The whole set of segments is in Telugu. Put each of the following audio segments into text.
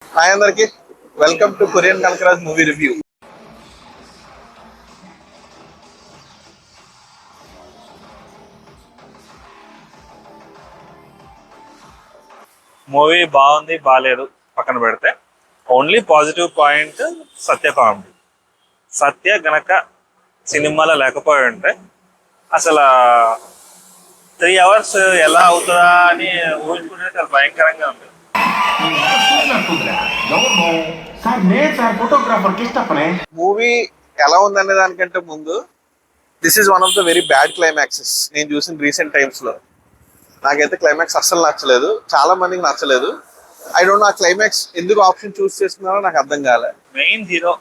హాయ్ అందరికి, welcome to Korean Kanakaraj movie review. Movie బాగుంది బాగాలేదు పక్కన పెడితే only positive point Satya comedy. Satya గనక సినిమాలో లేకపోయి ఉంటే అసలు 3 hours ఎలా అవుతుందా అని ఊహించుకుంటే చాలా భయంకరంగా ఉంది. మూవీ ఎలా ఉందనే దానికంటే ముందు, this is one of the very bad climaxes నేను చూసిన రీసెంట్ టైమ్స్ లో. నాకైతే క్లైమాక్స్ అస్సలు నచ్చలేదు, చాలా మందికి నచ్చలేదు. ఐ డోంట్ నో ఆ క్లైమాక్స్ ఎందుకు ఆప్షన్ చూస్ చేసుకున్నారో నాకు అర్థం కాలే. మెయిన్ హీరో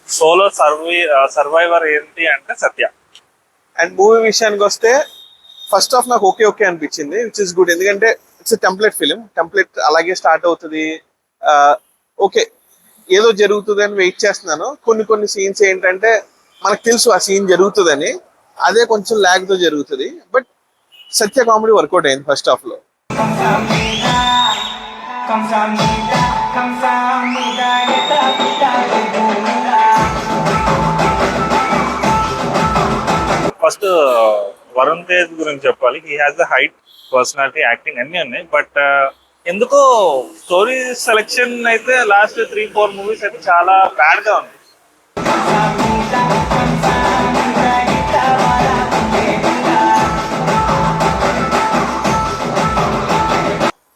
సోలో సర్వైవర్ ఏంటి అంటే సత్య. అండ్ మూవీ విషయానికి వస్తే ఫస్ట్ హాఫ్ నాకు ఓకే ఓకే అనిపించింది, విచ్ ఇస్ గుడ్. ఎందుకంటే ఇట్స్ టెంప్లెట్ ఫిలిం, టెంప్లెట్ అలాగే స్టార్ట్ అవుతుంది. ఓకే, ఏదో జరుగుతుంది అని వెయిట్ చేస్తున్నాను. కొన్ని సీన్స్ ఏంటంటే మనకు తెలుసు ఆ సీన్ జరుగుతుందని, అదే కొంచెం ల్యాగ్ తో జరుగుతుంది. బట్ సత్య కామెడీ వర్కౌట్ అయింది ఫస్ట్ హాఫ్ లో. ఫస్ట్ వరుణ్ తేజ్ గురించి చెప్పాలి. He has the height, personality, acting అన్ని ఉన్నాయి. బట్ ఎందుకో స్టోరీ సెలెక్షన్ అయితే లాస్ట్ 3-4 మూవీస్ అయితే చాలా బ్యాడ్ గా ఉంది.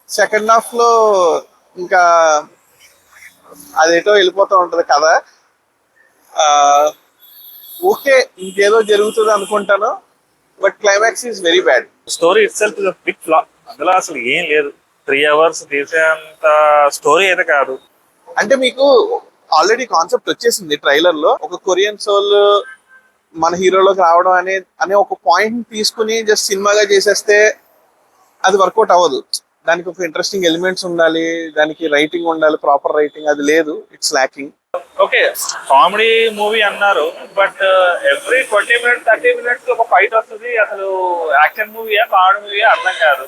సెకండ్ హాఫ్ లో ఇంకా అదేటో వెళ్ళిపోతూ ఉంటది కదా. ఓకే, ఇంకేదో జరుగుతుంది అనుకుంటాను, but climax is very bad. Story itself is big flaw. అందులో అసలు ఏం లేదు. 3 hours తీసేంత స్టోరీ అయితే కాదు. అంటే మీకు ఆల్రెడీ కాన్సెప్ట్ వచ్చేసింది ట్రైలర్ లో. ఒక కొరియన్ సోల్ మన హీరోలోకి రావడం అనే ఒక పాయింట్ తీసుకుని జస్ట్ సినిమాగా చేసేస్తే అది వర్కౌట్ అవ్వదు. దానికి ఒక ఇంట్రెస్టింగ్ ఎలిమెంట్స్ ఉండాలి, దానికి రైటింగ్ ఉండాలి, ప్రాపర్ రైటింగ్. అది లేదు, it's lacking. Okay, comedy movie అన్నారు, బట్ ఎవ్రీ 20 minutes 30 minutes ఒక ఫైట్ వస్తుంది. అసలు యాక్షన్ మూవీయా కామెడీ మూవీయా అర్థం కాదు.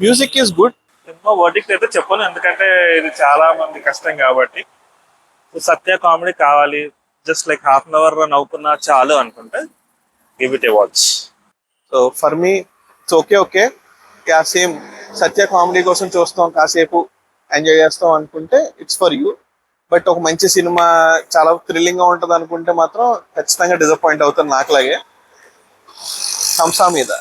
Music is good. Cinema verdict అయితే చెప్పను, ఎందుకంటే ఇది చాలా మంది కష్టం కాబట్టి. సత్య కామెడీ కావాలి, జస్ట్ లైక్ ½ an hour నవ్వుకున్నా చాలు అనుకుంటే give it A watch. So for me it's okay okay. Yeah, same. Satya comedy కోసం చూస్తాం, కాసేపు ఎంజాయ్ చేస్తాం అనుకుంటే ఇట్స్ ఫర్ యూ. బట్ ఒక మంచి సినిమా చాలా థ్రిల్లింగ్ గా ఉంటుంది అనుకుంటే మాత్రం ఖచ్చితంగా డిసప్పాయింట్ అవుతాను నాకులాగే. హంసా మీద